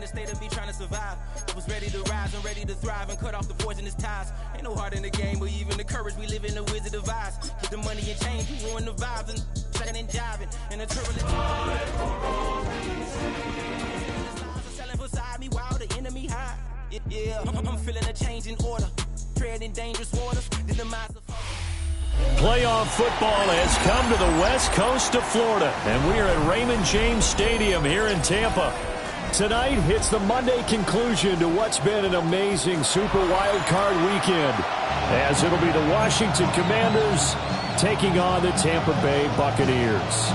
state of me trying to survive. I was ready to rise and ready to thrive and cut off the poisonous ties. Ain't no heart in the game, but even the courage we live in the Wizard of Oz. Get the money and change, you ruin the vibes and checking and jiving. And the turbulent selling beside me while the enemy high. Yeah, I'm feeling a change in order. Treading dangerous waters, the demise of Playoff football has come to the west coast of Florida, and we are at Raymond James Stadium here in Tampa. Tonight, it's the Monday conclusion to what's been an amazing Super Wildcard weekend, as it'll be the Washington Commanders taking on the Tampa Bay Buccaneers.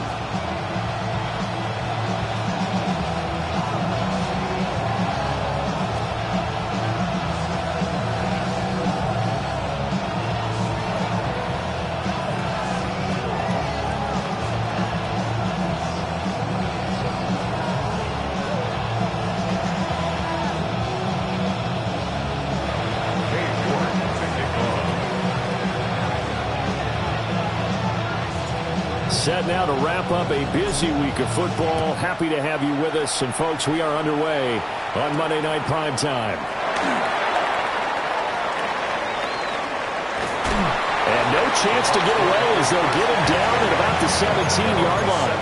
Set now to wrap up a busy week of football. Happy to have you with us. And, folks, we are underway on Monday Night Primetime. And no chance to get away as they'll get him down at about the 17-yard line.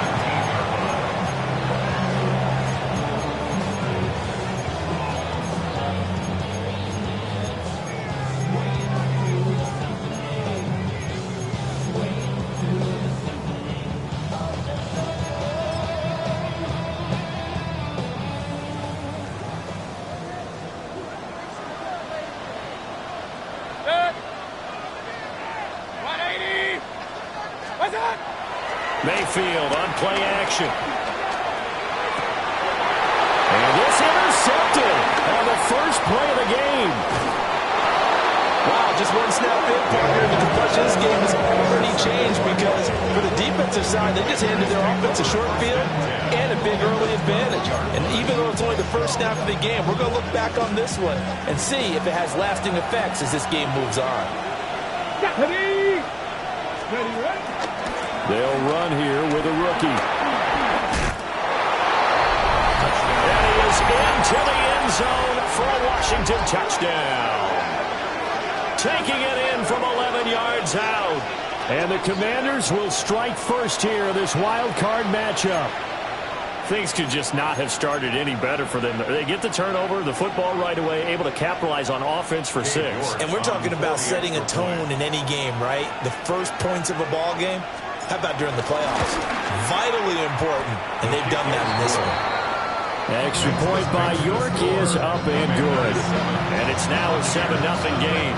Mayfield on play action. And this intercepted on the first play of the game. Wow, just one snap in, partner. The complexion of this game has already changed because for the defensive side, they just handed their offense a short field and a big early advantage. And even though it's only the first snap of the game, we're going to look back on this one and see if it has lasting effects as this game moves on. Ready? Ready? They'll run here with a rookie. And he is into the end zone for a Washington touchdown. Taking it in from 11 yards out. And the Commanders will strike first here in this wild card matchup. Things could just not have started any better for them. They get the turnover, the football right away, able to capitalize on offense for 6. And we're talking about setting a tone in any game, right? The first points of a ball game. How about during the playoffs? Vitally important, and they've done that in this one. Extra point by York is up and good. And it's now a 7-0 game.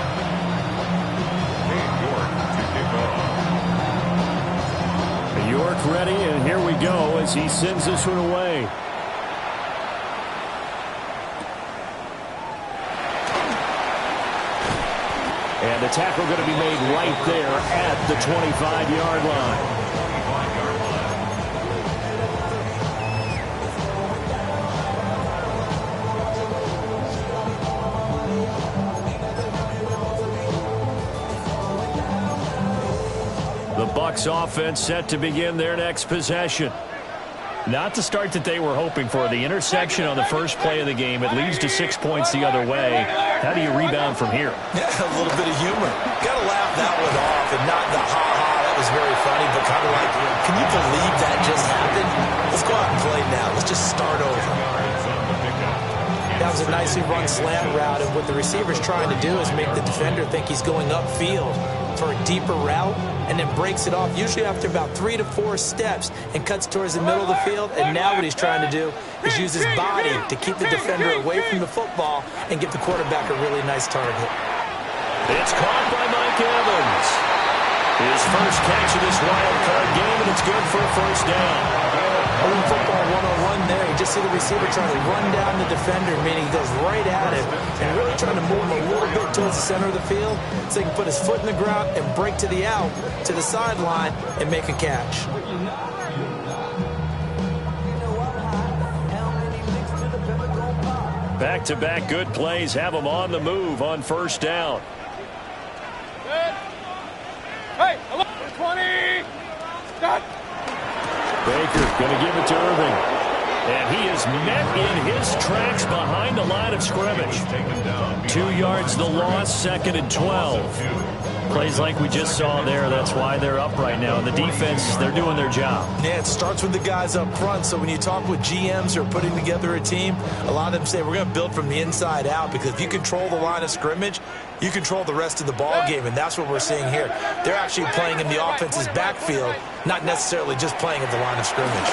York ready, and here we go as he sends this one away. And the tackle going to be made right there at the 25-yard line. The Bucs offense set to begin their next possession. Not the start that they were hoping for. The interception on the first play of the game. It leads to 6 points the other way. How do you rebound from here? Yeah, a little bit of humor. Got to laugh that one off and not the ha-ha. That was very funny, but kind of like, can you believe that just happened? Let's go out and play now. Let's just start over. That was a nicely run slant route, and what the receiver's trying to do is make the defender think he's going upfield for a deeper route, and then breaks it off, usually after about 3 to 4 steps, and cuts towards the middle of the field. And now what he's trying to do is use his body to keep the defender away from the football and give the quarterback a really nice target. It's caught by Mike Evans. His first catch of this wild card game, and it's good for a first down. In football 101 there, you just see the receiver trying to run down the defender, meaning he goes right at him and really trying to move him a little bit towards the center of the field so he can put his foot in the ground and break to the out, to the sideline, and make a catch. Back-to-back good plays have them on the move on first down. Hey, 20. Stop. Baker going to give it to Irving. And he is met in his tracks behind the line of scrimmage. 2 yards the loss, 2nd and 12. Plays like we just saw there. That's why they're up right now. And the defense, they're doing their job. Yeah, it starts with the guys up front. So when you talk with GMs who are putting together a team, a lot of them say we're going to build from the inside out, because if you control the line of scrimmage, you control the rest of the ball game, and that's what we're seeing here. They're actually playing in the offense's backfield, not necessarily just playing at the line of scrimmage.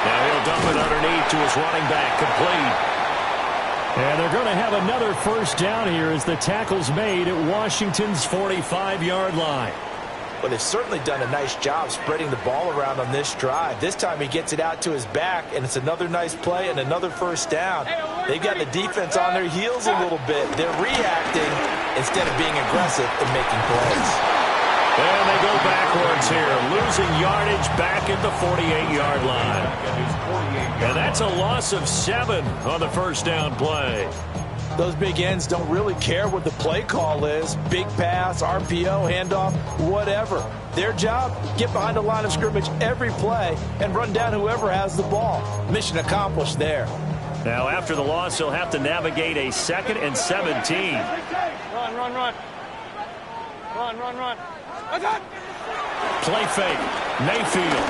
Now he'll dump it underneath to his running back, complete. And they're going to have another first down here as the tackle's made at Washington's 45-yard line. Well, they've certainly done a nice job spreading the ball around on this drive. This time he gets it out to his back, and it's another nice play and another first down. They've got the defense on their heels a little bit. They're reacting instead of being aggressive and making plays. And they go backwards here, losing yardage back at the 48-yard line. And that's a loss of 7 on the first down play. Those big ends don't really care what the play call is. Big pass, RPO, handoff, whatever. Their job, get behind the line of scrimmage every play and run down whoever has the ball. Mission accomplished there. Now, after the loss, he'll have to navigate a 2nd and 17. Run. Play fake. Mayfield.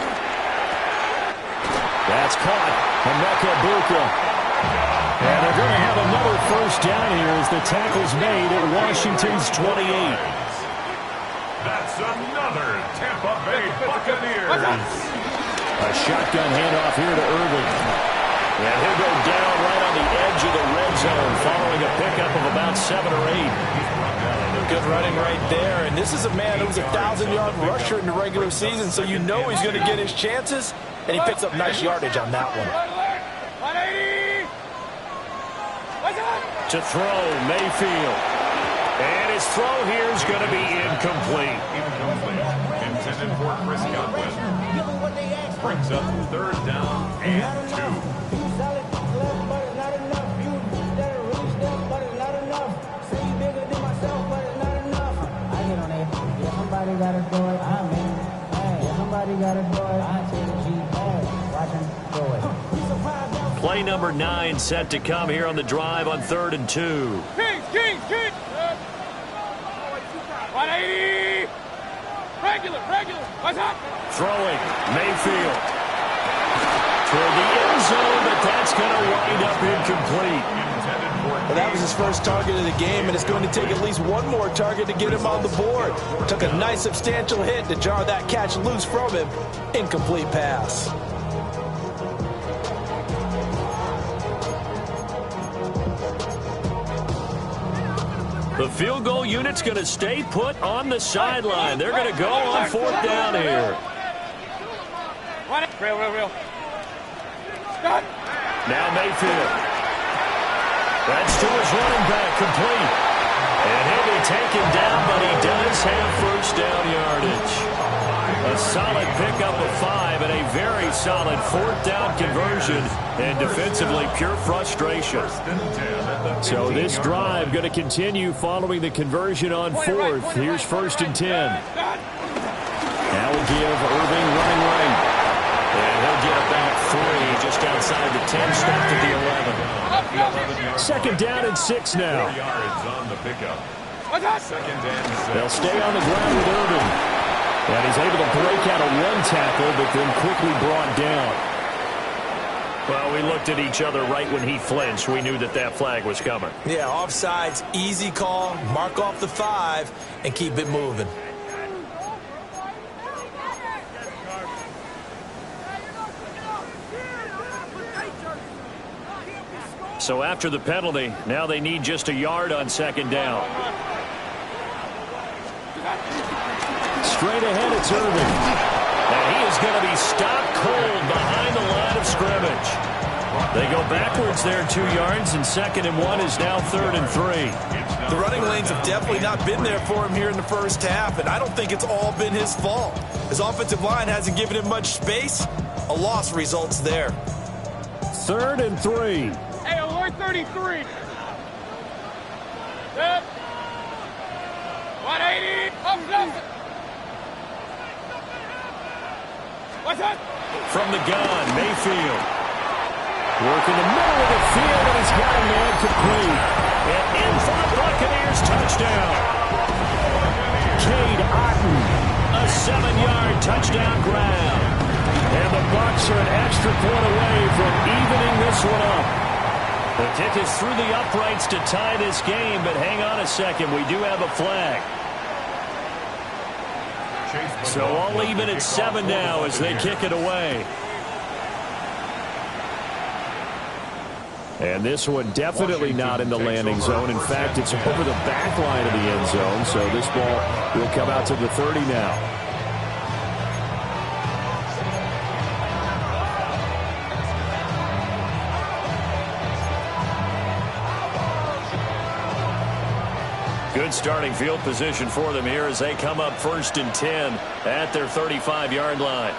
That's caught. Emeka Buka. And they're going to have another first down here as the tackle's made at Washington's 28. That's another Tampa Bay Buccaneers. A shotgun handoff here to Irving. And he'll go down right on the edge of the red zone following a pickup of about 7 or 8. Good running right there. And this is a man who was a 1,000-yard rusher in the regular season, so you know he's going to get his chances. And he picks up nice yardage on that one. To throw, Mayfield. And his throw here is going to be incomplete. Intended for Chris Godwin. Brings up 3rd down and 2. Somebody gotta do it. I'm in. Hey, somebody gotta do it. I take the G. Hey, watch him do it. Play number 9 set to come here on the drive on 3rd and 2. Kings. 180. Regular. What's up? Throwing, Mayfield. Toward the end zone, but that's going to wind up incomplete. Well, that was his first target of the game, and it's going to take at least one more target to get him on the board. Took a nice substantial hit to jar that catch loose from him. Incomplete pass. The field goal unit's going to stay put on the sideline. They're going to go on 4th down here. Real. Now Mayfield. That's to his running back, complete. And he'll be taken down, but he does have first down yardage. A solid pickup of 5 and a very solid 4th down conversion. And defensively, pure frustration. So this drive going to continue following the conversion on 4th. Here's 1st and 10. Now we'll give Irving running right. And he'll get about 3 just outside the 10, stopped at the 11. 2nd down and 6 now. Yards on the pickup. 2nd and 6. They'll stay on the ground with Irving. And he's able to break out a 1 tackle, but then quickly brought down. Well, we looked at each other right when he flinched. We knew that flag was coming. Yeah, offsides, easy call. Mark off the 5 and keep it moving. So after the penalty, now they need just a yard on 2nd down. Straight ahead, it's Irving. And he is going to be stopped cold behind the line of scrimmage. They go backwards there 2 yards, and 2nd and 1 is now 3rd and 3. The running lanes have definitely not been there for him here in the first half, and I don't think it's all been his fault. His offensive line hasn't given him much space. A loss results there. 3rd and 3. Hey, alert 33. Yep. 180. Up. What's that? From the gun, Mayfield. Working the middle of the field, and he's got a man complete. And in for the Buccaneers touchdown. Cade Otton, a 7-yard touchdown grab. And the Bucs are an extra point away from evening this one up. The kick is through the uprights to tie this game, but hang on a second. We do have a flag. So all even at 7 now as they kick it away. And this one definitely not in the landing zone. In fact, it's over the back line of the end zone. So this ball will come out to the 30 now. Good starting field position for them here as they come up 1st and 10 at their 35-yard line.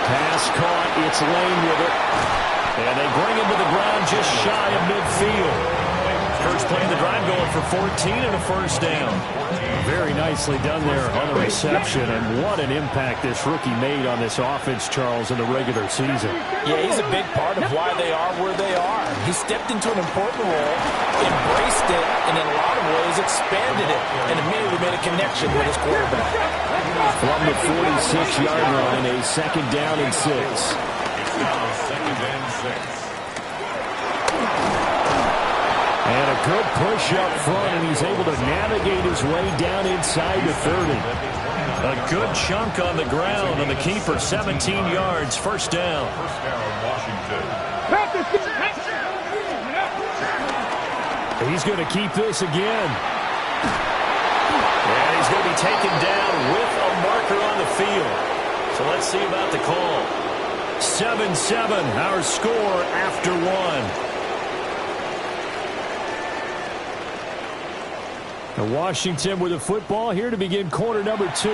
Pass caught. It's Lane with it. And they bring him to the ground just shy of midfield. First play of the drive going for 14 and a first down. Very nicely done there on the reception. And what an impact this rookie made on this offense, Charles, in the regular season. Yeah, he's a big part of why they are where they are. He stepped into an important role, embraced it, and in a lot of ways expanded it, and immediately made a connection with his quarterback. From the 46-yard line, a 2nd down and 6. It's now 2nd and 6. And a good push up front, and he's able to navigate his way down inside the 30. A good chunk on the ground, and the keeper 17 yards, first down. First down, Washington. He's going to keep this again. And he's going to be taken down with a marker on the field. So let's see about the call. 7-7, our score after 1. And Washington with the football here to begin quarter number 2.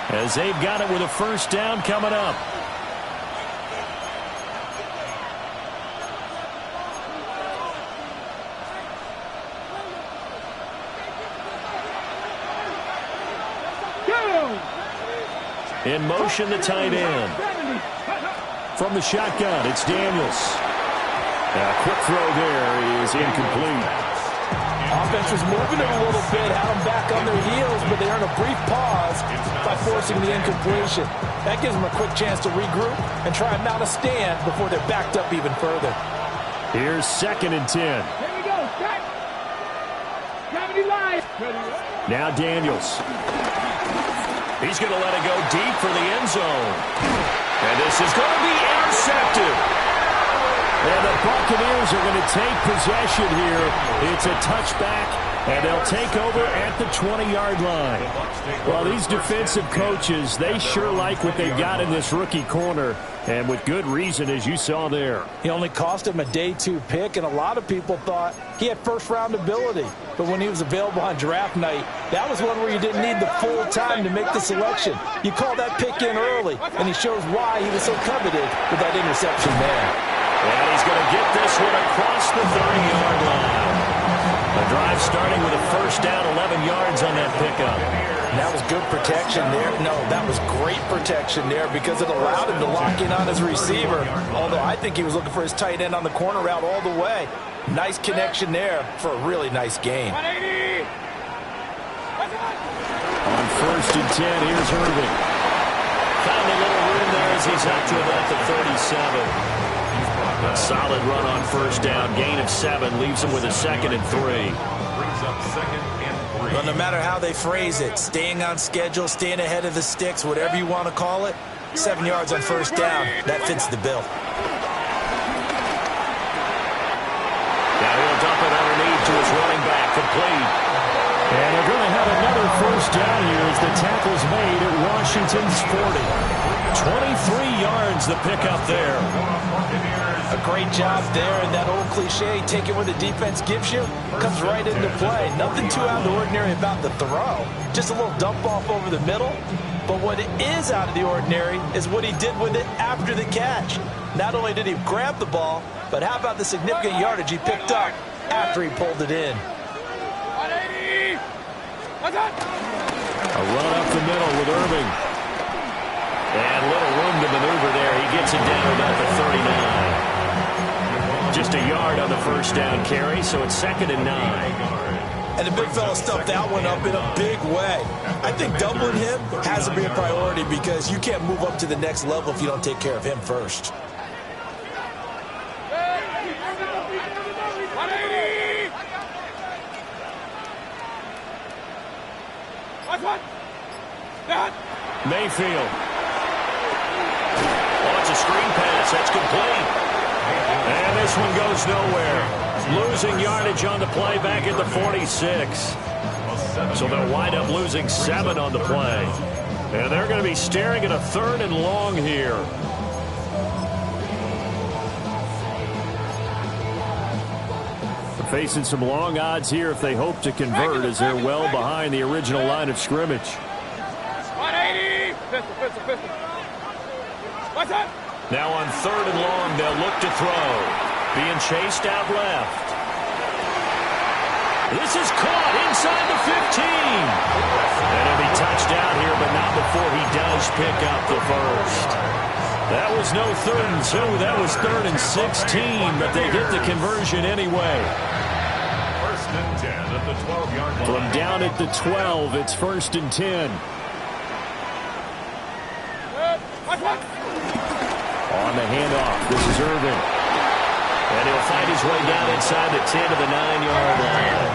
As they've got it with a first down coming up. In motion, the tight end. From the shotgun, it's Daniels. A quick throw there is incomplete. Offense was moving it a little bit, had them back on their heels, but they earned a brief pause by forcing the incompletion. That gives them a quick chance to regroup and try and mount a stand before they're backed up even further. Here's 2nd and 10. Here we go, set. Gravity line. Now Daniels. He's going to let it go deep for the end zone. And this is going to be intercepted. And the Buccaneers are going to take possession here. It's a touchback, and they'll take over at the 20-yard line. Well, these defensive coaches, they sure like what they've got in this rookie corner, and with good reason, as you saw there. He only cost him a day 2 pick, and a lot of people thought he had first-round ability. But when he was available on draft night, that was one where you didn't need the full time to make the selection. You call that pick in early, and he shows why he was so coveted with that interception there. And he's going to get this one across the 30-yard line. The drive starting with a first down, 11 yards on that pickup. And that was good protection there. No, that was great protection there because it allowed him to lock in on his receiver. Although I think he was looking for his tight end on the corner route all the way. Nice connection there for a really nice gain. On 1st and 10, here's Irving. Found a little room there as he's out to about the 37. A solid run on first down. Gain of 7 leaves him with a 2nd and 3. Brings up 2nd and 3. Well, no matter how they phrase it, staying on schedule, staying ahead of the sticks, whatever you want to call it, 7 yards on first down, that fits the bill. Now he'll dump it underneath to his running back, complete. And they're going to have another first down here as the tackle's made at Washington's 40. 23 yards the pickup there. A great job there, and that old cliche, take it where the defense gives you, comes right into play. Nothing too out of the ordinary about the throw. Just a little dump off over the middle. But what is out of the ordinary is what he did with it after the catch. Not only did he grab the ball, but how about the significant yardage he picked up after he pulled it in. A run up the middle with Irving. And little room to maneuver there. He gets it down to about the 39. Just a yard on the first down carry, so it's 2nd and 9. And the big fella stuffed that one up in a big way. I think doubling him has to be a priority because you can't move up to the next level if you don't take care of him first. Mayfield. Oh, it's a screen pass. That's complete. And this one goes nowhere. Losing yardage on the play back at the 46. So they'll wind up losing 7 on the play. And they're going to be staring at a 3rd and long here. They're facing some long odds here if they hope to convert, as they're well behind the original line of scrimmage. Now on 3rd and long, they'll look to throw. Being chased out left. This is caught inside the 15. And he'll be touched out here, but not before he does pick up the first. That was no 3rd and 2. That was 3rd and 16, but they get the conversion anyway. 1st and 10 at the 12-yard line. From down at the 12, it's 1st and 10. On the handoff, this is Irvin. And he'll find his way down inside the 10 to the 9-yard line.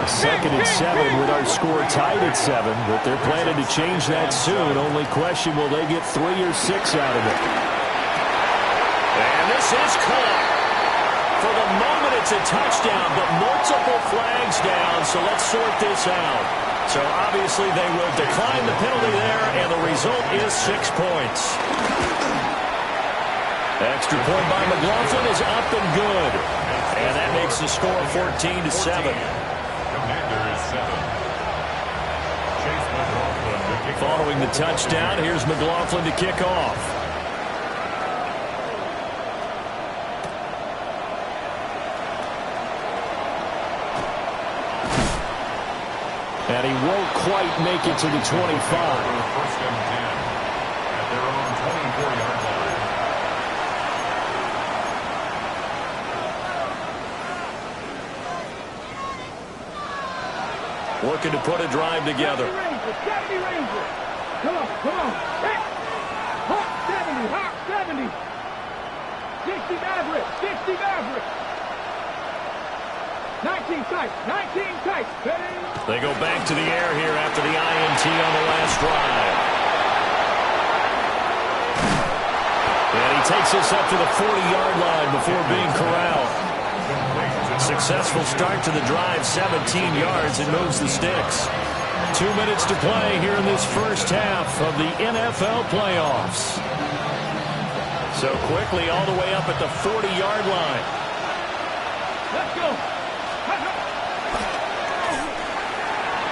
2nd and 7 with our score tied at 7, but they're planning to change that soon. Only question, will they get 3 or 6 out of it? And this is caught. For the moment, it's a touchdown, but multiple flags down, so let's sort this out. So obviously they will decline the penalty there, and the result is 6 points. Extra point by McLaughlin is up and good. And that makes the score 14 to 7. Commanders 7. Chase McLaughlin to kick off. Following the touchdown, here's McLaughlin to kick off. And he won't quite make it to the 25. 1st and 10 at their own 24-yard line. Looking to put a drive together. Ranger. Come on. Hey. Hawk 70. 60 Maverick. 19 tight. They go back to the air here after the INT on the last drive. And he takes this up to the 40-yard line before being corralled. Successful start to the drive, 17 yards, and moves the sticks. 2 minutes to play here in this first half of the NFL playoffs. So quickly all the way up at the 40-yard line. Let's go.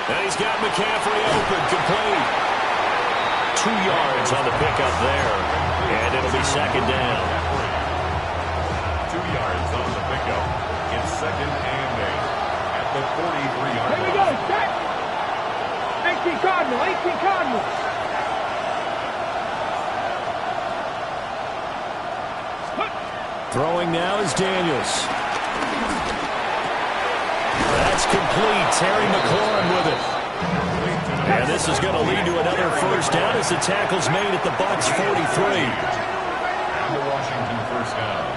And he's got McCaffrey open, complete. 2 yards on the pickup there. And it'll be 2nd down. 2 yards on the pickup. It's 2nd and 8 at the 43-yard line. Here we go. Set. 18 Cardinal. Throwing now is Daniels. That's complete. Terry McLaurin with it. And this is going to lead to another first down as the tackle's made at the Bucs 43. And the Washington first down.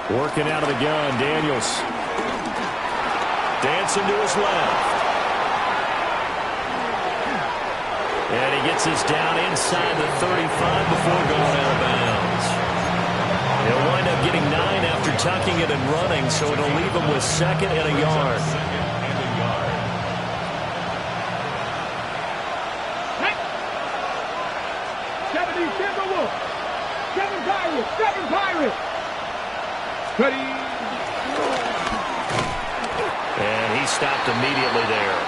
Working out of the gun, Daniels. Dancing to his left. And he gets this down inside the 35 before going out of bounds. He'll wind up getting 9 after tucking it and running, so it'll leave him with 2nd and a yard. 2nd and a yard. Seven Pirates. And he stopped immediately there.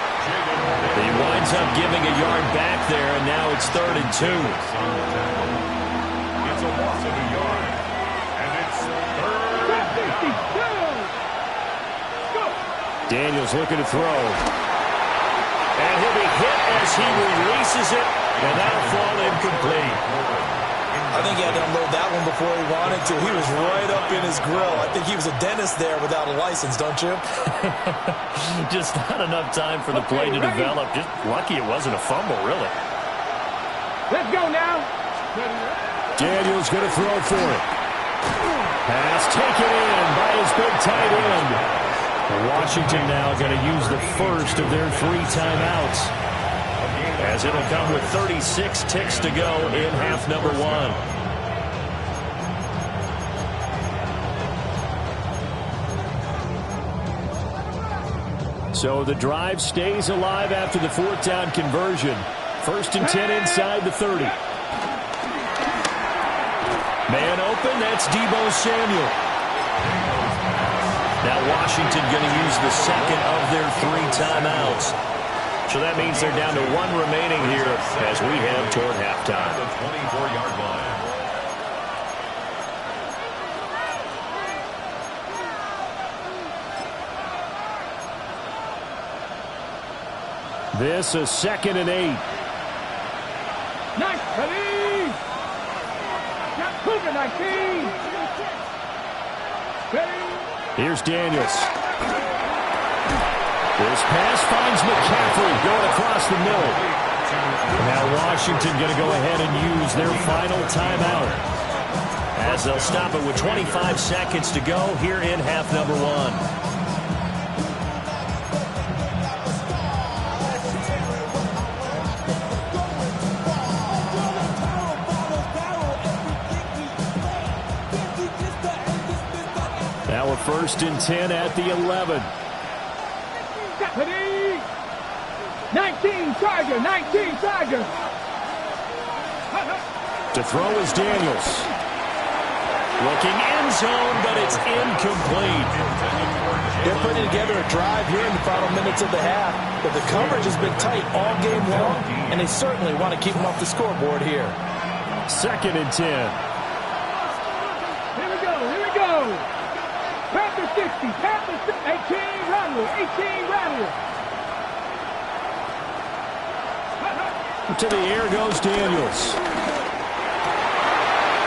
He winds up giving a yard back there, and now it's 3rd and 2. It's a loss of a yard. And it's 3rd and 2. Go. Daniels looking to throw. And he'll be hit as he releases it, and that'll fall incomplete. I think he had to unload that one before he wanted to. He was right up in his grill. I think he was a dentist there without a license, don't you? Just not enough time for the play to develop. Just lucky it wasn't a fumble, really. Let's go now. Daniels going to throw for it. Pass taken in by his big tight end. Washington now going to use the first of their 3 timeouts, as it'll come with 36 ticks to go in half number 1. So the drive stays alive after the 4th down conversion. 1st and 10 inside the 30. Man open, that's Deebo Samuel. Now Washington going to use the second of their 3 timeouts. So that means they're down to 1 remaining here as we head toward halftime. The 24-yard line. This is 2nd and 8. Nice, ready. Cougar 19. Ready. Here's Daniels. This pass finds McCaffrey going across the middle. Now Washington going to go ahead and use their final timeout, as they'll stop it with 25 seconds to go here in half number 1. Now a 1st and 10 at the 11. 19 Charger, 19 Charger. To throw is Daniels. Looking end zone, but it's incomplete. They're putting together a drive here in the final minutes of the half, but the coverage has been tight all game long, and they certainly want to keep them off the scoreboard here. 2nd and 10. Here we go. Panther 60, Panther 18 Rattle, 18 Rattle. To the air goes Daniels.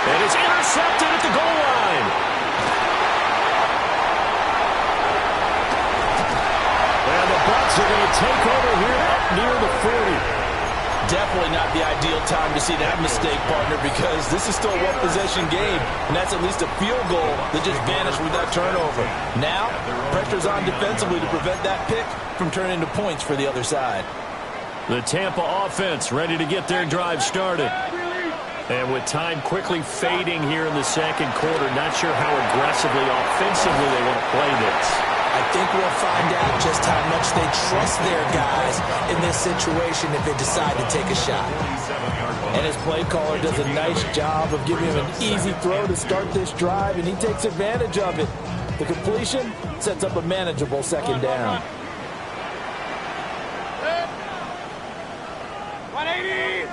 And it's intercepted at the goal line. And the Bucs are going to take over here up near the 40. Definitely not the ideal time to see that mistake, partner, because this is still a one-possession game, and that's at least a field goal that just vanished with that turnover. Now, pressure's on defensively to prevent that pick from turning into points for the other side. The Tampa offense ready to get their drive started. And with time quickly fading here in the 2nd quarter, not sure how aggressively, offensively they want to play this. I think we'll find out just how much they trust their guys in this situation if they decide to take a shot. And his play caller does a nice job of giving him an easy throw to start this drive, and he takes advantage of it. The completion sets up a manageable 2nd down. 180.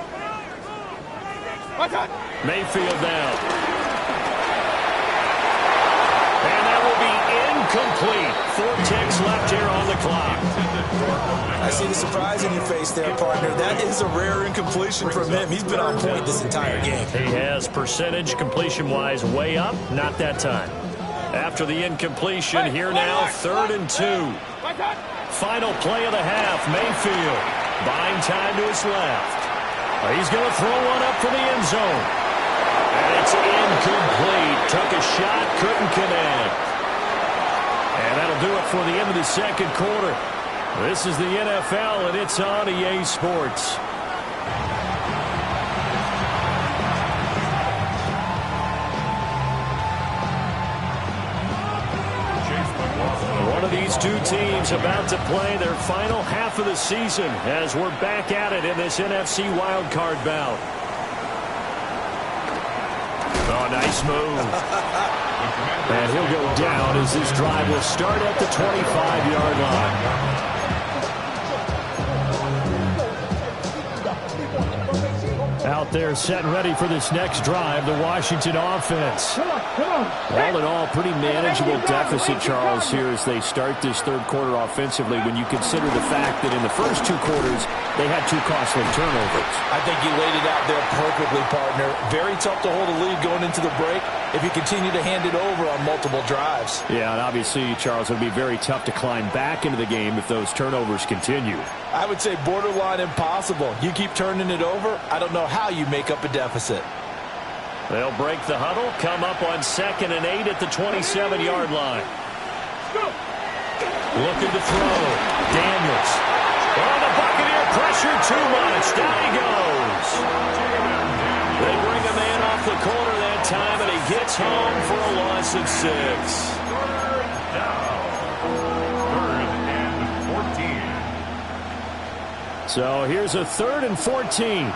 Mayfield down. And that will be incomplete. 4 ticks left here on the clock. I see the surprise in your face there, partner. That is a rare incompletion from him. He's been on point this entire game. He has percentage completion-wise way up. Not that time. After the incompletion, here now, 3rd and 2. Final play of the half. Mayfield buying time to his left. He's going to throw one up for the end zone. And it's incomplete. Took a shot, couldn't connect. And that'll do it for the end of the 2nd quarter. This is the NFL, and it's on EA Sports. One of these 2 teams about to play their final half of the season as we're back at it in this NFC Wildcard bout. Oh, nice move. And he'll go down as this drive will start at the 25-yard line. Out out there setting ready for this next drive, the Washington offense. All in all, pretty manageable deficit, Charles, here as they start this third quarter offensively when you consider the fact that in the first two quarters they had two costly turnovers. I think you laid it out there perfectly, partner. Very tough to hold a lead going into the break if you continue to hand it over on multiple drives. Yeah, and obviously, Charles, it would be very tough to climb back into the game if those turnovers continue. I would say borderline impossible. You keep turning it over, I don't know how you make up a deficit. They'll break the huddle, come up on 2nd and 8 at the 27-yard line. Looking to throw. Daniels. Oh, the Buccaneer pressure too much. Down he goes. They bring a man off the corner that time, and he gets home for a loss of 6. So here's a 3rd and 14.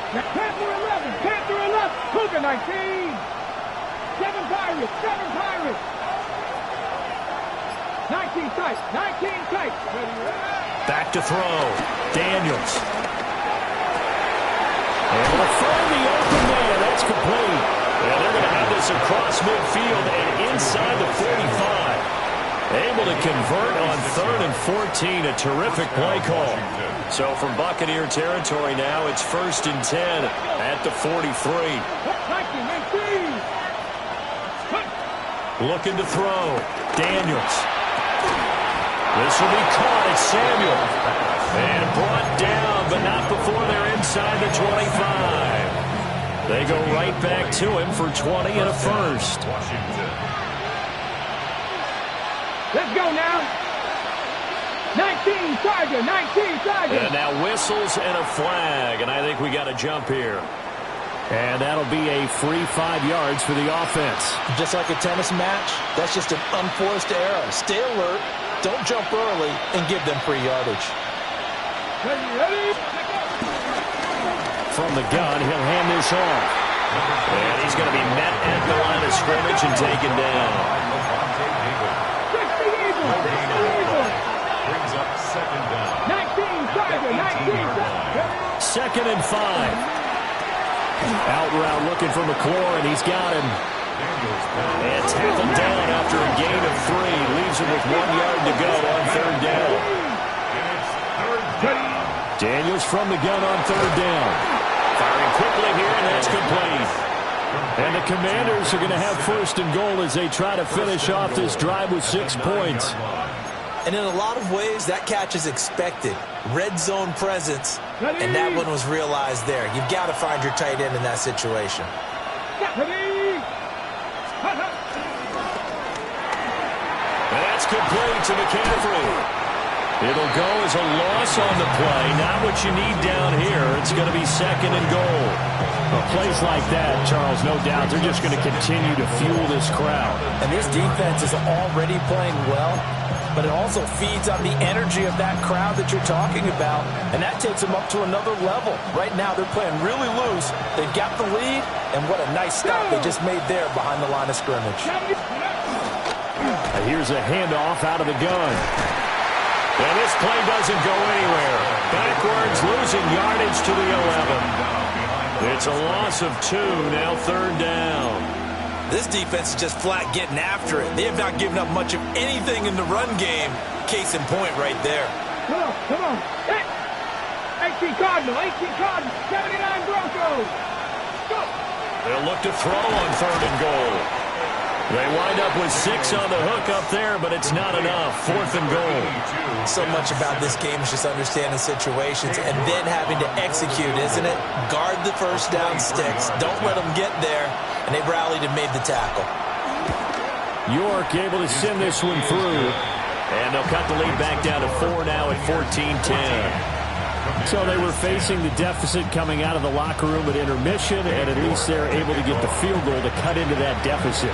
Panther 11, Panther 11, Cougar 19. 7 Pirates, 7 Pirates. 19 tight, 19 tight. Back to throw. Daniels. And we'll find the open man. That's complete. And they're going to have this across midfield and inside the 45. Able to convert on 3rd and 14. A terrific play call. So from Buccaneer territory now, it's 1st and 10 at the 43. Looking to throw. Daniels. This will be caught at Samuel. And brought down, but not before they're inside the 25. They go right back to him for 20 and a first. Let's go now. 19 Charger, 19 Charger. And now whistles and a flag, and I think we got a jump here. And that'll be a free 5 yards for the offense. Just like a tennis match, that's just an unforced error. Stay alert, don't jump early, and give them free yardage. Ready? From the gun, he'll hand this off. And he's going to be met at the line of scrimmage and taken down. Brings up 2nd down. 19 Charger, 19 Charger. 2nd and 5. Out route looking for McClure, and he's got him. And tackled down after a gain of 3. Leaves him with 1 yard to go on 3rd down. Daniels from the gun on 3rd down. Firing quickly here, and that's complete. And the Commanders are going to have 1st and goal as they try to finish off this drive with 6 points. And in a lot of ways, that catch is expected. Red zone presence, and that one was realized there. You've got to find your tight end in that situation. And that's complete to McCaffrey. It'll go as a loss on the play. Not what you need down here. It's going to be 2nd and goal. Well, plays like that, Charles, no doubt, they're just going to continue to fuel this crowd. And this defense is already playing well, but it also feeds on the energy of that crowd that you're talking about, and that takes them up to another level. Right now, they're playing really loose. They've got the lead, and what a nice stop they just made there behind the line of scrimmage. And here's a handoff out of the gun. And this play doesn't go anywhere. Backwards, losing yardage to the 11. It's a loss of 2, now 3rd down. This defense is just flat getting after it. They have not given up much of anything in the run game. Case in point right there. Come on. Hey. 18 Cardinal, 79 Broncos. Go. They'll look to throw on 3rd and goal. They wind up with 6 on the hook up there, but it's not enough. 4th and goal. So much about this game is just understanding situations and then having to execute, isn't it? Guard the first down sticks. Don't let them get there. And they rallied and made the tackle. York able to send this one through. And they'll cut the lead back down to 4 now at 14-10. So they were facing the deficit coming out of the locker room at intermission, and at least they're able to get the field goal to cut into that deficit.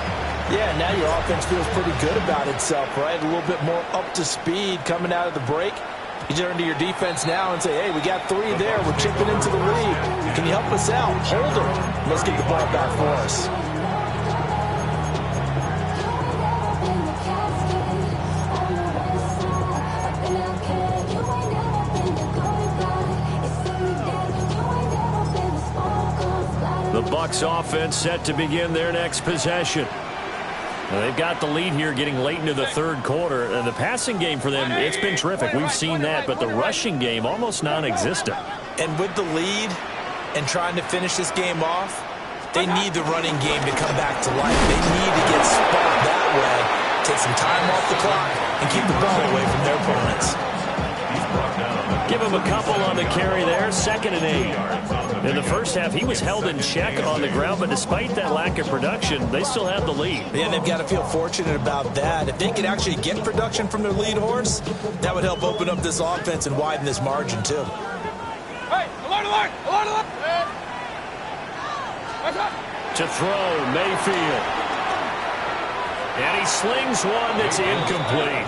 Yeah, now your offense feels pretty good about itself, right? A little bit more up to speed coming out of the break. You turn to your defense now and say, hey, we got 3 there. We're chipping into the lead. Can you help us out? Hold it. Let's get the ball back for us. Bucs offense set to begin their next possession. Now, they've got the lead here getting late into the third quarter. And the passing game for them, it's been terrific. We've seen that. But the rushing game, almost non-existent. And with the lead and trying to finish this game off, they need the running game to come back to life. They need to get sparked that way, take some time off the clock, and keep the ball away from their opponents. Give him a couple on the carry there, 2nd and 8. In the first half, he was held in check on the ground, but despite that lack of production, they still have the lead. Yeah, they've got to feel fortunate about that. If they could actually get production from their lead horse, that would help open up this offense and widen this margin, too. Hey, alert, alert, alert, alert! To throw, Mayfield. And he slings one that's incomplete.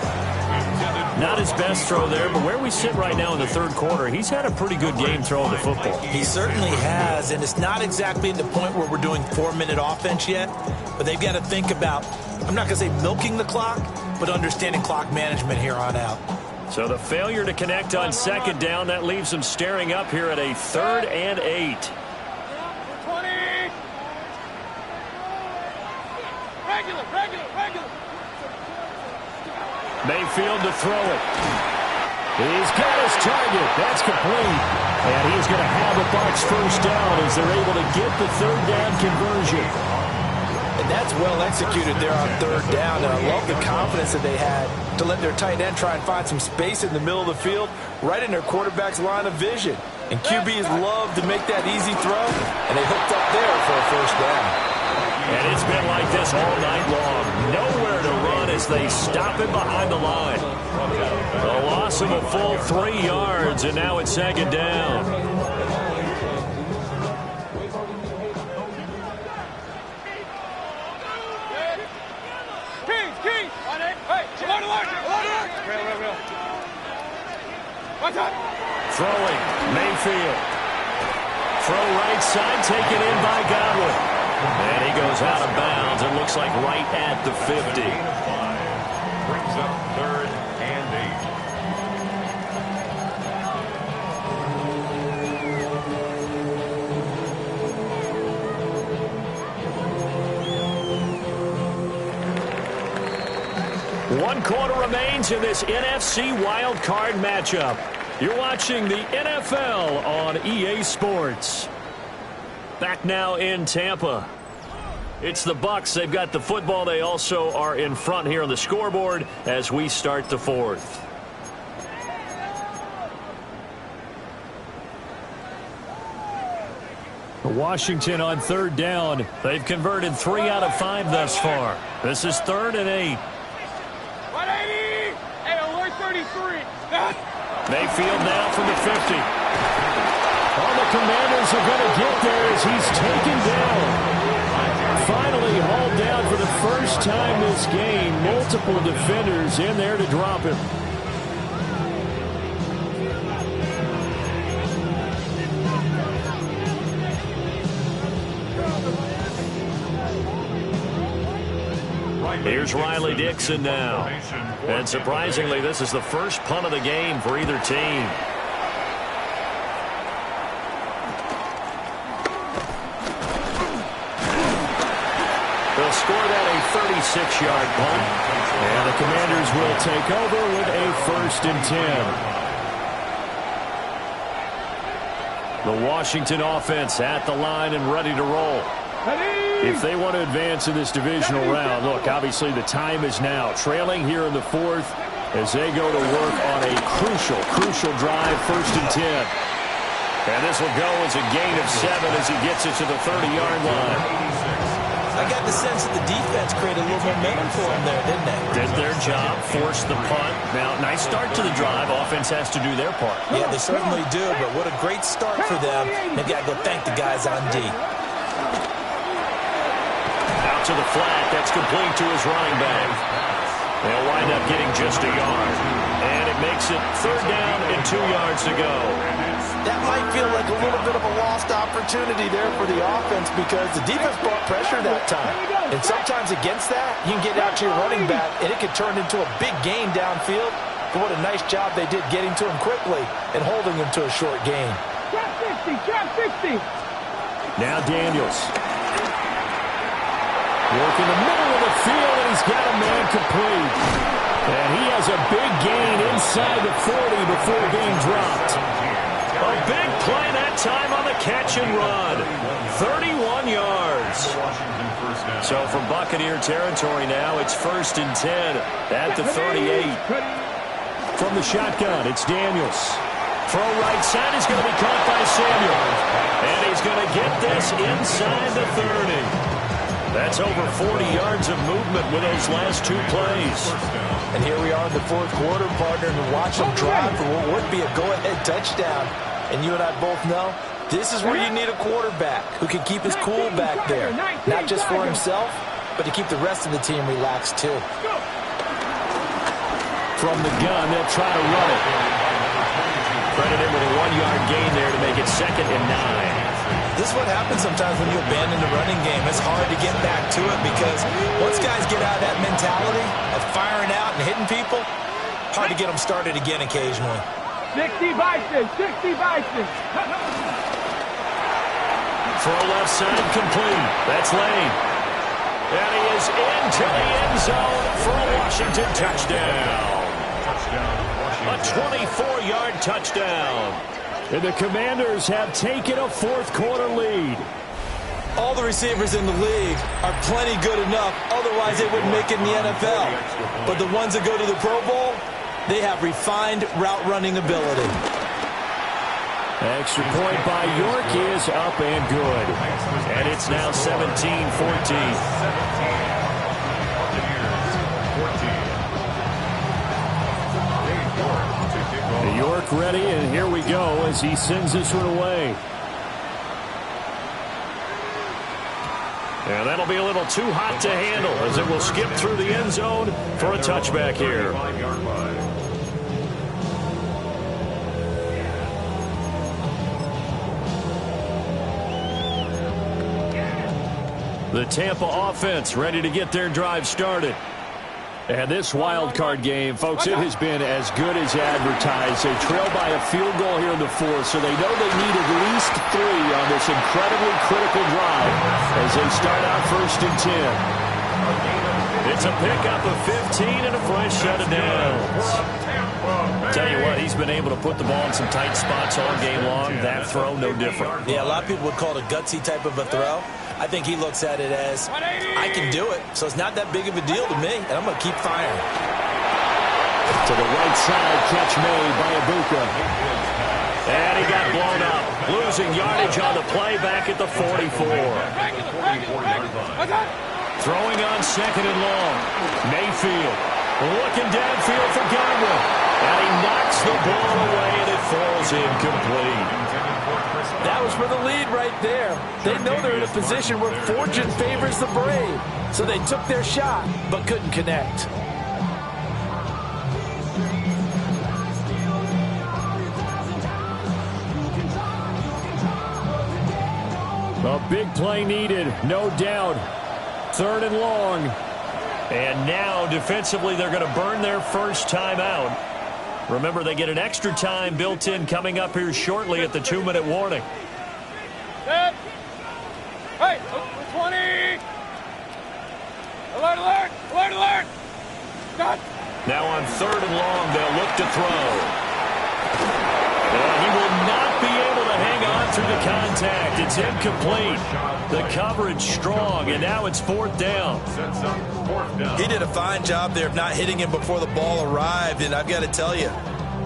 Not his best throw there, but where we sit right now in the third quarter, he's had a pretty good game throwing the football. He certainly has, and it's not exactly at the point where we're doing 4-minute offense yet, but they've got to think about, I'm not going to say milking the clock, but understanding clock management here on out. So the failure to connect on 2nd down, that leaves them staring up here at a 3rd and 8. 20! Regular, regular, regular! Mayfield to throw it. He's got his target. That's complete. And he's going to have a Bucs first down as they're able to get the 3rd down conversion. And that's well executed there on 3rd down. And I love the confidence that they had to let their tight end try and find some space in the middle of the field, right in their quarterback's line of vision. And QBs love to make that easy throw, and they hooked up there for a first down. And it's been like this all night long. Nowhere to run as they stop him behind the line. A loss of a full 3 yards, and now it's 2nd down. Keys! Hey, alert, alert, alert! Real. What's up? Throwing, Mayfield. Throw right side, taken in by Godwin. And he goes out of bounds. It looks like right at the 50. Brings up 3rd and 8. 1 quarter remains in this NFC Wildcard matchup. You're watching the NFL on EA Sports. Back now in Tampa. It's the Bucs. They've got the football. They also are in front here on the scoreboard as we start the 4th. Washington on 3rd down. They've converted 3 out of 5 thus far. This is 3rd and 8. 180! Hey, alert 33! Mayfield now from the 50. All the Commanders are going to get there as he's taken down. Finally hauled down for the first time this game. Multiple defenders in there to drop him. Here's Riley Dixon now. And surprisingly, this is the first punt of the game for either team. They'll score that a 36-yard punt. And the Commanders will take over with a 1st and 10. The Washington offense at the line and ready to roll. If they want to advance in this divisional round, look, obviously the time is now. Trailing here in the 4th as they go to work on a crucial drive, 1st and 10. And this will go as a gain of 7 as he gets it to the 30-yard line. I got the sense that the defense created a little momentum for them there, didn't they? Did their job, forced the punt. Now, nice start to the drive. Offense has to do their part. Yeah, they certainly do, but what a great start for them. They've got to go thank the guys on D. Out to the flat. That's complete to his running back. They'll wind up getting just a yard. And it makes it 3rd down and 2 yards to go. That might feel like a little bit of a lost opportunity there for the offense because the defense brought pressure that time. And sometimes against that, you can get out to your running back, and it can turn into a big gain downfield. But what a nice job they did getting to him quickly and holding him to a short gain. Drop 60! Drop 60! Now Daniels. Work in the middle of the field, and he's got a man complete. And he has a big gain inside the 40 before being dropped. A big play that time on the catch and run. 31 yards. So from Buccaneer territory now, it's 1st and 10 at the 38. From the shotgun, it's Daniels. Throw right side is going to be caught by Samuel. And he's going to get this inside the 30. That's over 40 yards of movement with those last 2 plays. And here we are in the 4th quarter, partner, and watch them drive for what would be a go-ahead touchdown. And you and I both know this is where you need a quarterback who can keep his cool back there. Not just for himself, but to keep the rest of the team relaxed too. From the gun, they'll try to run it. Credit him with a 1-yard gain there to make it 2nd and 9. This is what happens sometimes when you abandon the running game. It's hard to get back to it because once guys get out of that mentality of firing out and hitting people, hard to get them started again occasionally. 60 Bison, 60 Bison. Throw left side complete. That's Lane. And he is into the end zone for a Washington touchdown. A 24-yard touchdown. And the Commanders have taken a 4th quarter lead. All the receivers in the league are plenty good enough. Otherwise, they wouldn't make it in the NFL. But the ones that go to the Pro Bowl, they have refined route running ability. Extra point by York is up and good. And it's now 17-14. York ready, and here we go as he sends this one away. And that'll be a little too hot to handle as it will skip through the end zone for a touchback here. The Tampa offense ready to get their drive started. And this wild card game, folks, it has been as good as advertised. They trail by a field goal here in the 4th, so they know they need at least 3 on this incredibly critical drive as they start out 1st and 10. It's a pickup of 15 and a fresh set of downs. Tell you what, he's been able to put the ball in some tight spots all game long. That throw, no different. Yeah, a lot of people would call it a gutsy type of a throw. I think he looks at it as, I can do it, so it's not that big of a deal to me, and I'm going to keep firing. To the right side, catch made by Ibuka. And he got blown up, losing yardage on the play back at the 44. Throwing on 2nd and long. Mayfield looking downfield for Godwin. And he knocks the ball away, and it falls incomplete. That was for the lead right there. They know they're in a position where fortune favors the brave. So they took their shot, but couldn't connect. A big play needed, no doubt. 3rd and long. And now, defensively, they're going to burn their first time out. Remember, they get an extra time built in coming up here shortly at the 2-minute warning. Set. Hey, 20. Alert, alert, alert, alert. Got. Now on 3rd and long, they'll look to throw. And he will not be able to hang on through the contact. It's incomplete. The coverage strong, and now it's 4th down. He did a fine job there of not hitting him before the ball arrived, and I've got to tell you,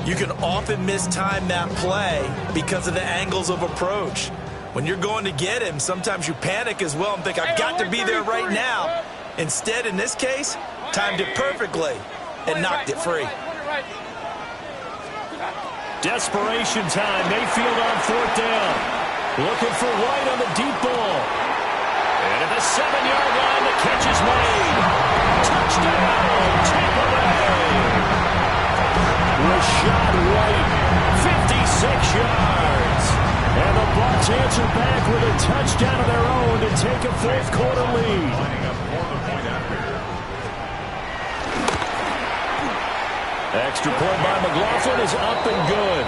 you can often mistime that play because of the angles of approach. When you're going to get him, sometimes you panic as well and think, I've got to be there right now. Instead, in this case, timed it perfectly and knocked it free. Desperation time. Mayfield on 4th down. Looking for White on the deep ball. And at the 7-yard line, the catch is made. Touchdown, Tampa Bay. Rashad White, 56 yards. And the Bucs answer back with a touchdown of their own to take a 4th quarter lead. Extra point by McLaughlin is up and good.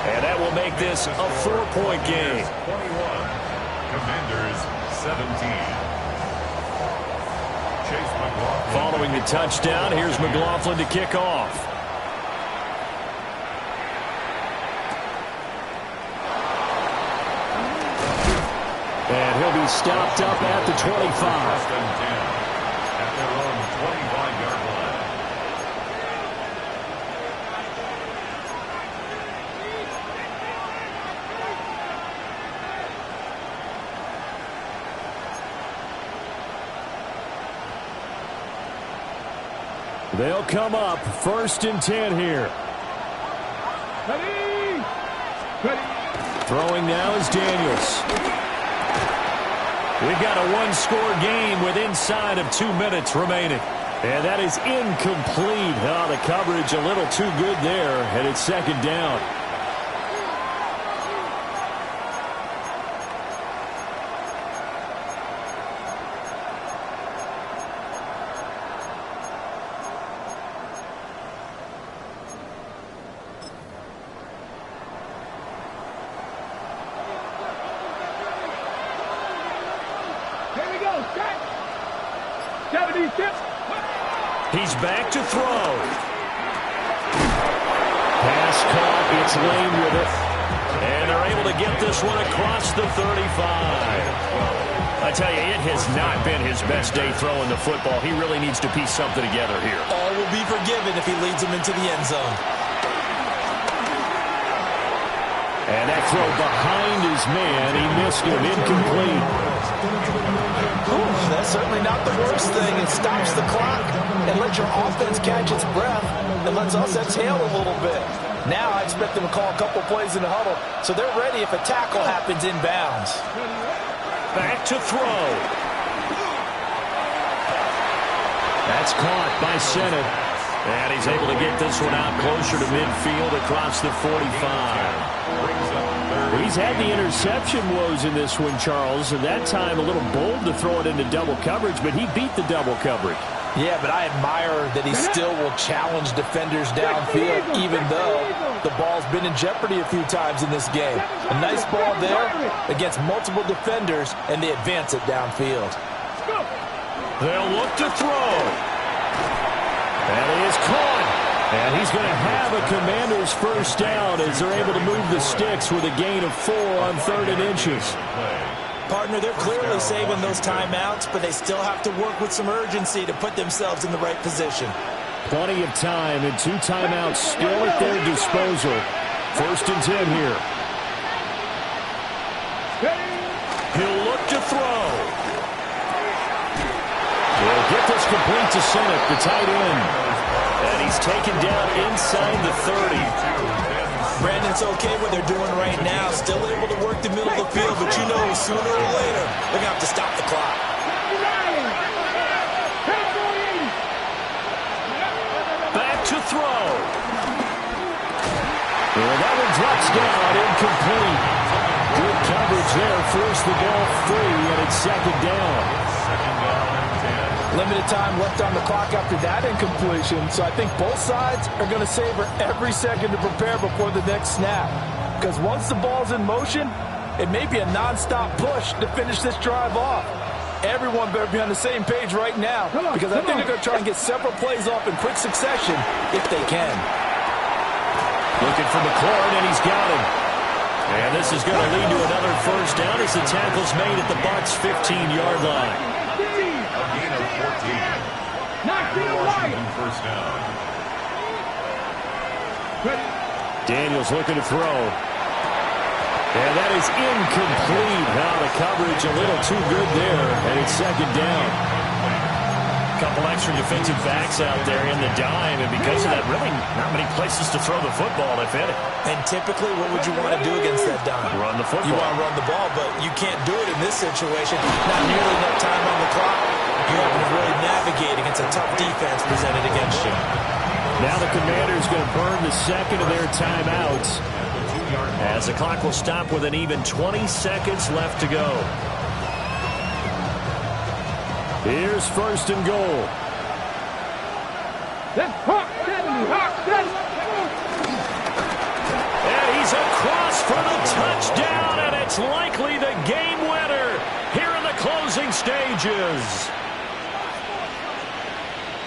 And that will make this a 4-point game. Commanders 17. Chase McLaughlin. Following the touchdown, here's McLaughlin to kick off. And he'll be stopped up at the 25. First and 10 at their own 25-yard line. They'll come up first and 10 here. Ready. Throwing now is Daniels. We've got a one-score game with inside of 2 minutes remaining. And that is incomplete. Oh, the coverage a little too good there, and it's second down. He's back to throw. Pass caught. It's Lane with it. And they're able to get this one across the 35. I tell you, it has not been his best day throwing the football. He really needs to piece something together here. All will be forgiven if he leads them into the end zone. And that throw behind his man. He missed him. Incomplete. That's certainly not the worst thing. It stops the clock and lets your offense catch its breath and lets us exhale a little bit. Now I expect them to call a couple plays in the huddle so they're ready if a tackle happens inbounds. Back to throw. That's caught by Sennett. And he's able to get this one out closer to midfield across the 45. He's had the interception woes in this one, Charles, and that time a little bold to throw it into double coverage, but he beat the double coverage. Yeah, but I admire that he still will challenge defenders downfield, even though the ball's been in jeopardy a few times in this game. A nice ball there against multiple defenders, and they advance it downfield. They'll look to throw. That is caught. And he's going to have a Commander's first down as they're able to move the sticks with a gain of 4 on 3rd and inches. Partner, they're clearly saving those timeouts, but they still have to work with some urgency to put themselves in the right position. Plenty of time and 2 timeouts still at their disposal. First and 10 here. He'll look to throw. He'll get this complete to Sennett, the tight end. And he's taken down inside the 30. Brandon, it's okay what they're doing right now. Still able to work the middle of the field, but you know sooner or later they're going to have to stop the clock. Back to throw. And that one drops down, incomplete. Good coverage there, forced the ball free, and it's second down. Second down and 10. Limited time left on the clock after that incompletion, so I think both sides are going to savor every second to prepare before the next snap. Because once the ball's in motion, it may be a nonstop push to finish this drive off. Everyone better be on the same page right now, because I think they're going to try and get several plays off in quick succession if they can. Looking for McLaurin, and he's got him. And this is going to lead to another first down as the tackle's made at the Bucs' 15-yard line. A gain of 14. Washington first down. Daniels looking to throw. And that is incomplete. Now the coverage a little too good there, and it's second down. Couple extra defensive backs out there in the dime, and because of that, really not many places to throw the football, if any. And typically, what would you want to do against that dime? Run the football. You want to run the ball, but you can't do it in this situation. Not nearly enough time on the clock. You're having to really navigate against a tough defense presented against you. Now the Commanders going to burn the second of their timeouts, as the clock will stop with an even 20 seconds left to go. Here's first and goal. And he's across for the touchdown, and it's likely the game winner. Hodges.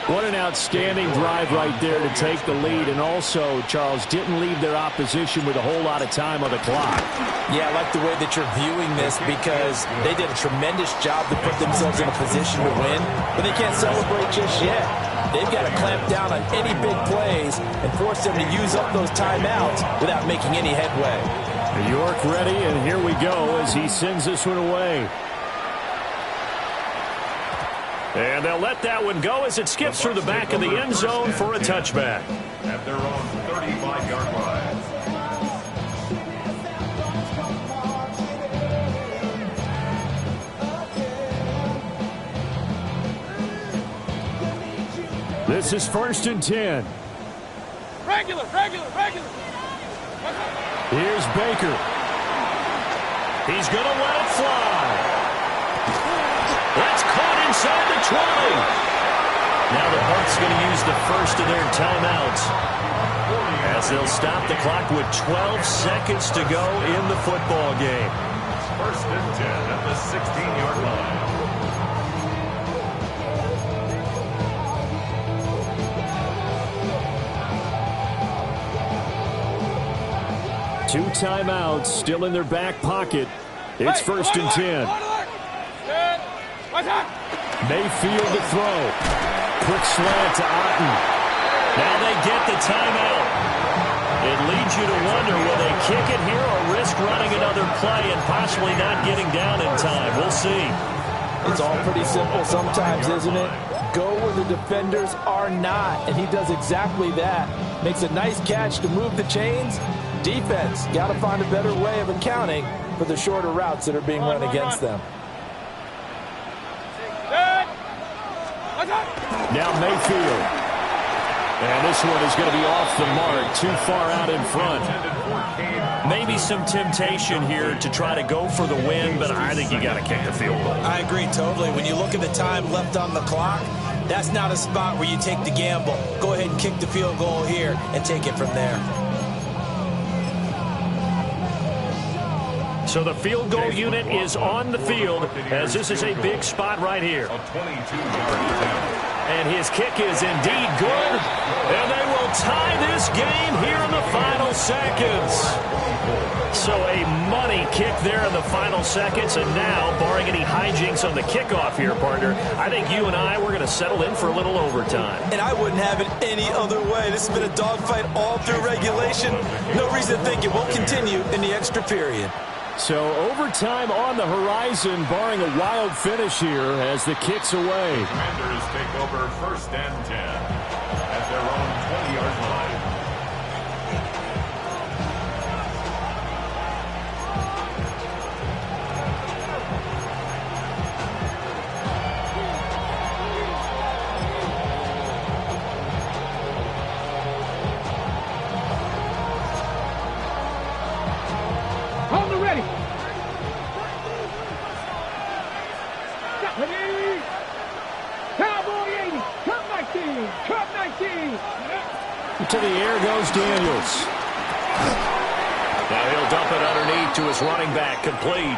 What an outstanding drive right there to take the lead. And also, Charles, didn't leave their opposition with a whole lot of time on the clock. Yeah, I like the way that you're viewing this because they did a tremendous job to put themselves in a position to win, but they can't celebrate just yet. They've got to clamp down on any big plays and force them to use up those timeouts without making any headway. York ready, and here we go as he sends this one away. And they'll let that one go as it skips through the back of the end zone for a touchback. At their own 35-yard line. This is 1st and 10. Regular. Here's Baker. He's going to let it fly. That's caught inside the 20. Now the Bucs going to use the first of their timeouts as they'll stop the clock with 12 seconds to go in the football game. 1st and 10 at the 16-yard line. Two timeouts still in their back pocket. It's 1st and 10. Mayfield to throw. Quick slant to Otten. Now they get the timeout. It leads you to wonder, will they kick it here or risk running another play and possibly not getting down in time? We'll see. It's all pretty simple sometimes, isn't it? Go where the defenders are not, and he does exactly that. Makes a nice catch to move the chains. Defense, got to find a better way of accounting for the shorter routes that are being run against them. Now Mayfield. And this one is going to be off the mark, too far out in front. Maybe some temptation here to try to go for the win, but I think you got to kick the field goal. I agree totally. When you look at the time left on the clock, that's not a spot where you take the gamble. Go ahead and kick the field goal here and take it from there. So the field goal unit is on the field as this is a big spot right here. And his kick is indeed good. And they will tie this game here in the final seconds. So a money kick there in the final seconds. And now, barring any hijinks on the kickoff here, partner, I think you and I, we're going to settle in for a little overtime. And I wouldn't have it any other way. This has been a dogfight all through regulation. No reason to think it won't continue in the extra period. So overtime on the horizon, barring a wild finish here as the kick's away. Commanders take over 1st and 10 at their own 20-yard line. To the air goes Daniels. Now he'll dump it underneath to his running back, complete.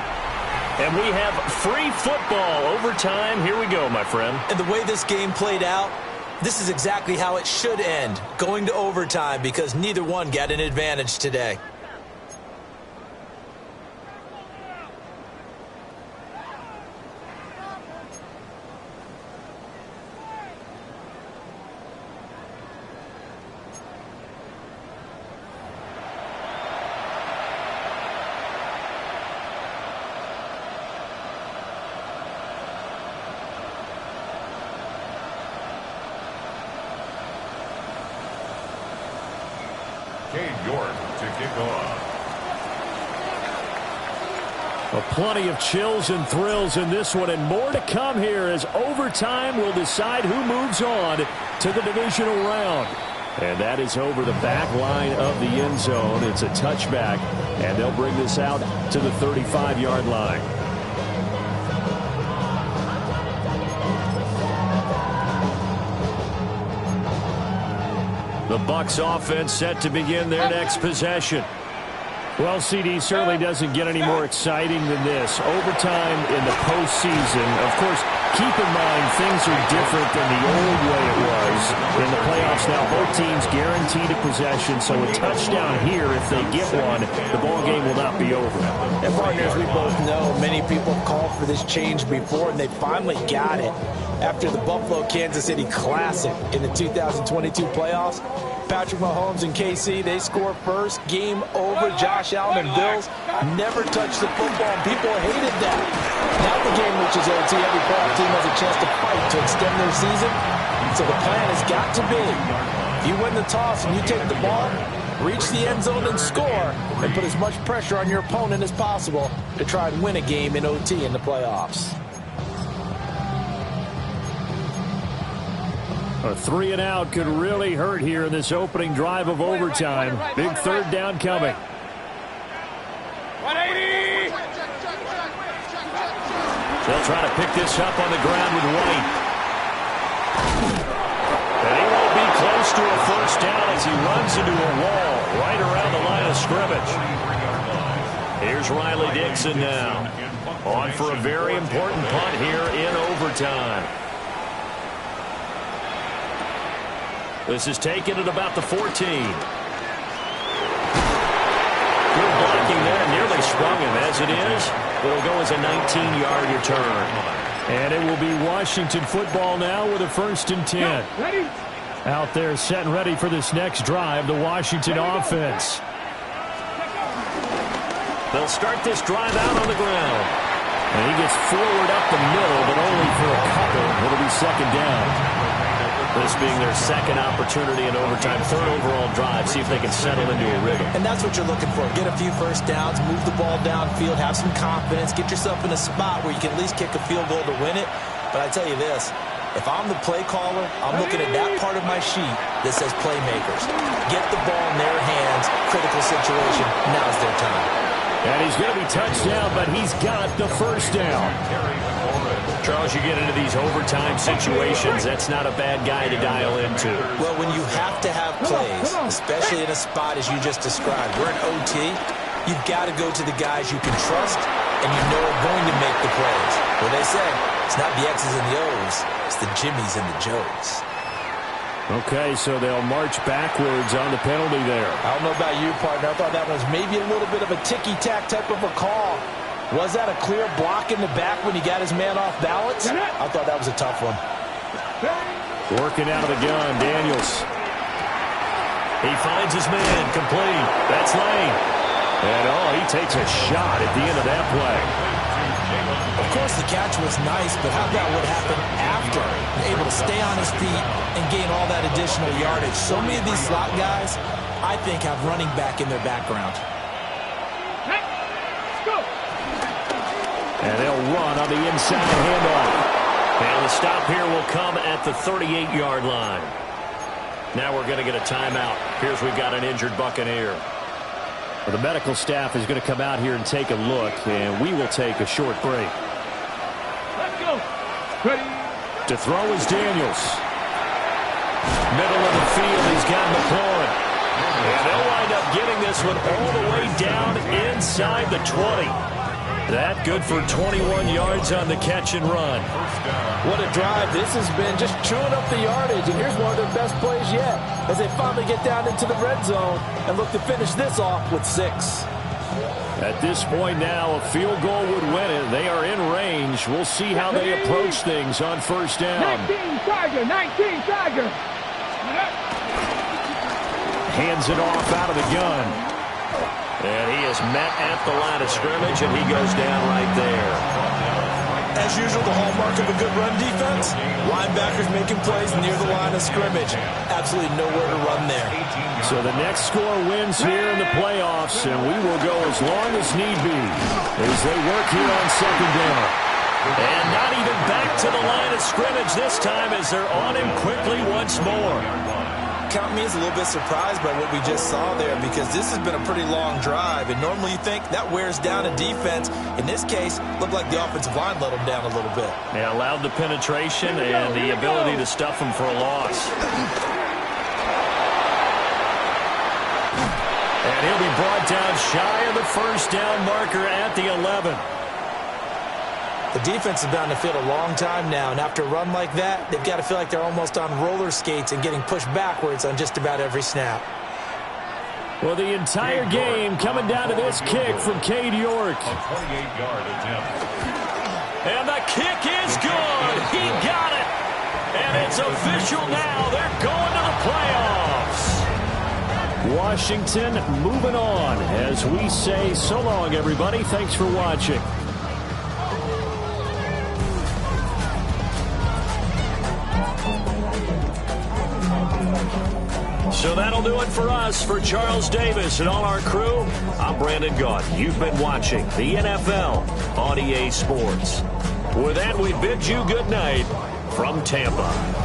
And we have free football overtime. Here we go, my friend. And the way this game played out, this is exactly how it should end, going to overtime, because neither one got an advantage today. York to kick off. Well, plenty of chills and thrills in this one, and more to come here as overtime will decide who moves on to the divisional round. And that is over the back line of the end zone. It's a touchback, and they'll bring this out to the 35-yard line. The Bucs offense set to begin their next possession. Well, CD certainly doesn't get any more exciting than this. Overtime in the postseason. Of course, keep in mind things are different than the old way it was. In the playoffs now, both teams guaranteed a possession, so a touchdown here, if they get one, the ball game will not be over. And partners, we both know many people have called for this change before, and they finally got it. After the Buffalo-Kansas City Classic in the 2022 playoffs, Patrick Mahomes and KC, they score first. Game over. Josh Allen and Bills never touched the football. People hated that. Now the game reaches OT. Every playoff team has a chance to fight to extend their season. So the plan has got to be, if you win the toss and you take the ball, reach the end zone and score, and put as much pressure on your opponent as possible to try and win a game in OT in the playoffs. A 3-and-out could really hurt here in this opening drive of overtime. Big third down coming. 180! They'll try to pick this up on the ground with White. And he won't be close to a first down as he runs into a wall right around the line of scrimmage. Here's Riley Dixon now. On for a very important punt here in overtime. This is taken at about the 14. Good blocking there. Nearly sprung him. As it is, it'll go as a 19-yard return. And it will be Washington football now with a 1st and 10. Ready? Out there set and ready for this next drive, the Washington offense. They'll start this drive out on the ground. And he gets forward up the middle, but only for a couple. It'll be 2nd down. This being their second opportunity in overtime, 3rd overall drive. See if they can settle into a rhythm. And that's what you're looking for. Get a few first downs, move the ball downfield, have some confidence, get yourself in a spot where you can at least kick a field goal to win it. But I tell you this, if I'm the play caller, I'm looking at that part of my sheet that says playmakers. Get the ball in their hands, critical situation, now's their time. And he's going to be touched down, but he's got the first down. Charles, you get into these overtime situations, that's not a bad guy to dial into. Well, when you have to have plays, especially in a spot as you just described, we're in OT, you've got to go to the guys you can trust and you know are going to make the plays. Well, they say, it's not the X's and the O's, it's the Jimmies and the Joes. Okay, so they'll march backwards on the penalty there. I don't know about you, partner. I thought that was maybe a little bit of a ticky-tack type of a call. Was that a clear block in the back when he got his man off balance? I thought that was a tough one. Working out of the gun, Daniels. He finds his man, complete. That's Lane. And, he takes a shot at the end of that play. Of course, the catch was nice, but how about what happened after? Able to stay on his feet and gain all that additional yardage. So many of these slot guys, I think, have running back in their background. And they'll run on the inside handoff. And the stop here will come at the 38-yard line. Now we're going to get a timeout. Here's we've got an injured Buccaneer. Well, the medical staff is going to come out here and take a look, and we will take a short break. Let's go. Ready? To throw is Daniels. Middle of the field, he's got McLaurin. And they'll wind up getting this one all the way down inside the 20. That good for 21 yards on the catch and run. What a drive. This has been just chewing up the yardage. And here's one of their best plays yet as they finally get down into the red zone and look to finish this off with 6. At this point now, a field goal would win it. They are in range. We'll see how they approach things on first down. 19 Tiger. Hands it off out of the gun. And he is met at the line of scrimmage, and he goes down right there. As usual, the hallmark of a good run defense, linebackers making plays near the line of scrimmage. Absolutely nowhere to run there. So the next score wins here in the playoffs, and we will go as long as need be as they work here on second down. And not even back to the line of scrimmage this time as they're on him quickly once more. Count me as a little bit surprised by what we just saw there because this has been a pretty long drive, and normally you think that wears down a defense. In this case, looked like the offensive line let them down a little bit. Yeah, allowed the penetration and the ability to stuff them for a loss. And He'll be brought down shy of the first down marker at the 11. The defense has been on the field a long time now, and after a run like that, they've got to feel like they're almost on roller skates and getting pushed backwards on just about every snap. Well, the entire game coming down to this kick from Cade York. A 28-yard attempt. And the kick is good. He got it. And it's official now. They're going to the playoffs. Washington moving on as we say so long, everybody. Thanks for watching. So that'll do it for us. For Charles Davis and all our crew, I'm Brandon Gaudin. You've been watching the NFL on EA Sports. With that, we bid you good night from Tampa.